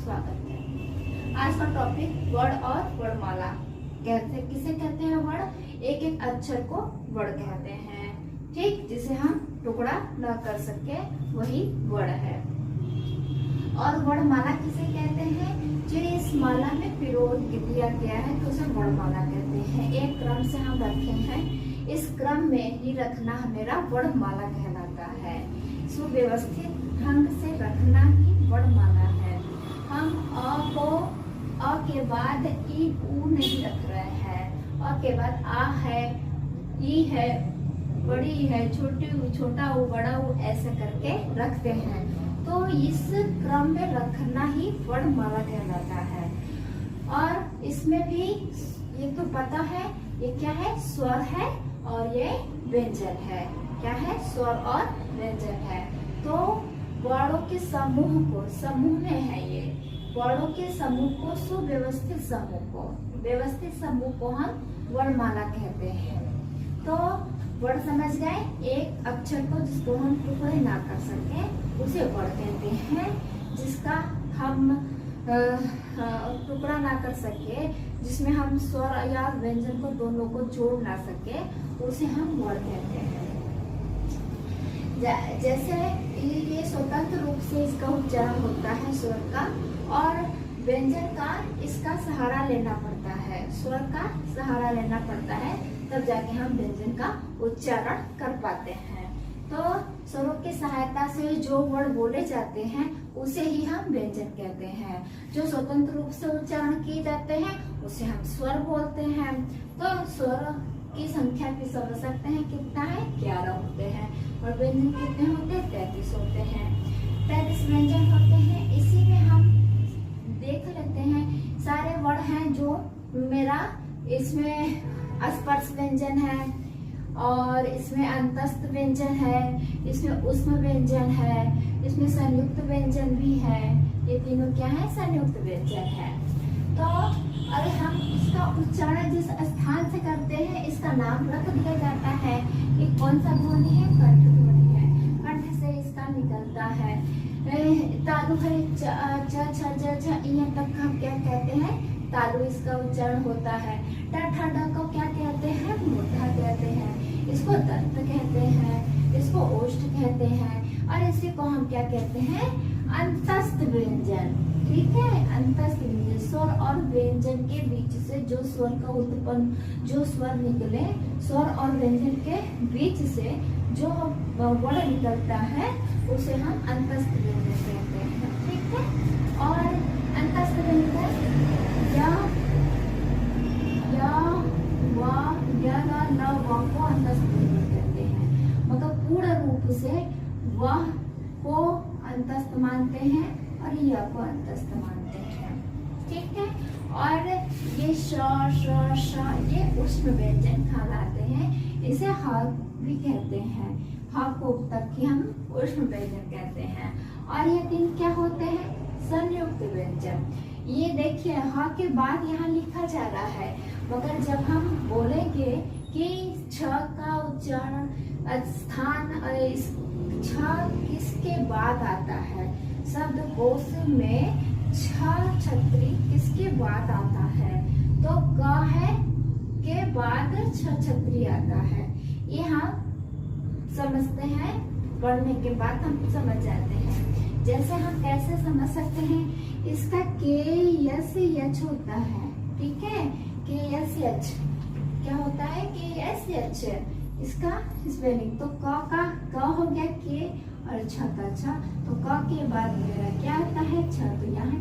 स्वागत है। आज का टॉपिक वर्ड और वर्णमाला। किसे कहते हैं वर्ड? एक एक अक्षर को वर्ड कहते हैं, ठीक, जिसे हम टुकड़ा न कर सके वही वर्ड है। और वर्णमाला किसे कहते हैं? जो इस माला में पिरो दिया गया है तो उसे वर्णमाला कहते हैं। एक क्रम से हम रखे हैं, इस क्रम में ही रखना मेरा वर्णमाला कहलाता है। सुव्यवस्थित ढंग से रखना ही वर्णमाला है। हम अ को अ के बाद ई उ नहीं रख रहे हैं। अ के बाद आ है, ई है, बड़ी है, छोटा उ, बड़ा उ, ऐसे करके रखते हैं। तो इस क्रम में रखना ही वर्णमाला कहलाता है। और इसमें भी ये तो पता है ये क्या है? स्वर है और ये व्यंजन है। क्या है? स्वर और व्यंजन है। तो वर्णों के समूह को, समूह में है ये, वर्णों के समूह को, सुव्यवस्थित समूह को, व्यवस्थित समूह को हम वर्णमाला कहते हैं। तो वर्ड समझ गए? एक अक्षर को जिसको हम टुकड़े ना कर सके उसे वर्ड कहते हैं। जिसका हम टुकड़ा ना कर सके, जिसमें हम स्वर या व्यंजन को दोनों को जोड़ ना सके, उसे हम वर्ड कहते हैं। जैसे ये स्वतंत्र रूप से इसका उच्चारण होता है स्वर का, और व्यंजन का इसका सहारा लेना पड़ता है, स्वर का सहारा लेना पड़ता है, तब जाके हम व्यंजन का उच्चारण कर पाते हैं। तो स्वरों की सहायता से जो वर्ड बोले जाते हैं उसे ही हम व्यंजन कहते हैं। जो स्वतंत्र रूप से उच्चारण किए जाते हैं उसे हम स्वर बोलते हैं। तो स्वर की संख्या भी समझ सकते हैं कितना है? 11 होते हैं। और व्यंजन कितने होते हैं? 33 होते हैं। 33 व्यंजन होते हैं। इसी में हम देख लेते हैं सारे वर्ड हैं जो मेरा, इसमें स्पर्श व्यंजन है, और इसमें अंतस्थ व्यंजन है, इसमें ऊष्म व्यंजन है, इसमें संयुक्त व्यंजन भी है। ये तीनों क्या है? संयुक्त व्यंजन है। तो अरे हम इसका उच्चारण जिस स्थान से करते हैं इसका नाम रख दिया जाता है। ये कौन सा ध्वनि है? कंठ ध्वनि है। कंठ से इसका निकलता है। तालु है, च छ ज झ यहाँ तक हम क्या कहते हैं? तालु इसका उच्चारण होता है। ट ठ ड को क्या कहते हैं? मूर्धा कहते हैं। इसको दंत कहते हैं, इसको ओष्ठ कहते हैं, और इसी को हम क्या कहते हैं? अंतस्थ व्यंजन। ठीक है, अंतस्थ व्यंजन। स्वर और व्यंजन के बीच से जो स्वर का उत्पन्न, जो स्वर निकले, स्वर और व्यंजन के बीच से जो वर्ड निकलता है उसे हम अंतस्थ व्यंजन कहते हैं। ठीक है, और अंतस्थ व्यंजन को अंतस्थ व्यंजन कहते हैं। मतलब पूर्ण रूप से वह को अंतस्थ मानते हैं और यह को अंतस्थ मानते हैं। ठीक है, और ये श ये ऊष्म व्यंजन कहलाते हैं। इसे ह भी कहते हैं। ह को तक ही हम ऊष्म व्यंजन कहते हैं। और ये तीन क्या होते हैं? संयुक्त व्यंजन। ये देखिए ह के बाद यहाँ लिखा जा रहा है, मगर जब हम बोलेंगे कि छ का उच्चारण स्थान छ किसके बाद आता है, शब्दकोश में छ छत्री किसके बाद आता है? तो ग है के बाद छ छत्री आता है। ये हम समझते हैं, पढ़ने के बाद हम समझ जाते हैं। जैसे हम कैसे समझ सकते हैं? इसका के यस यच होता है। ठीक है, के यस यच क्या होता है? के यस यच इसका स्पेलिंग। तो क हो गया के और छ का छ, तो क के बाद मेरा क्या आता है? छ। तो यहाँ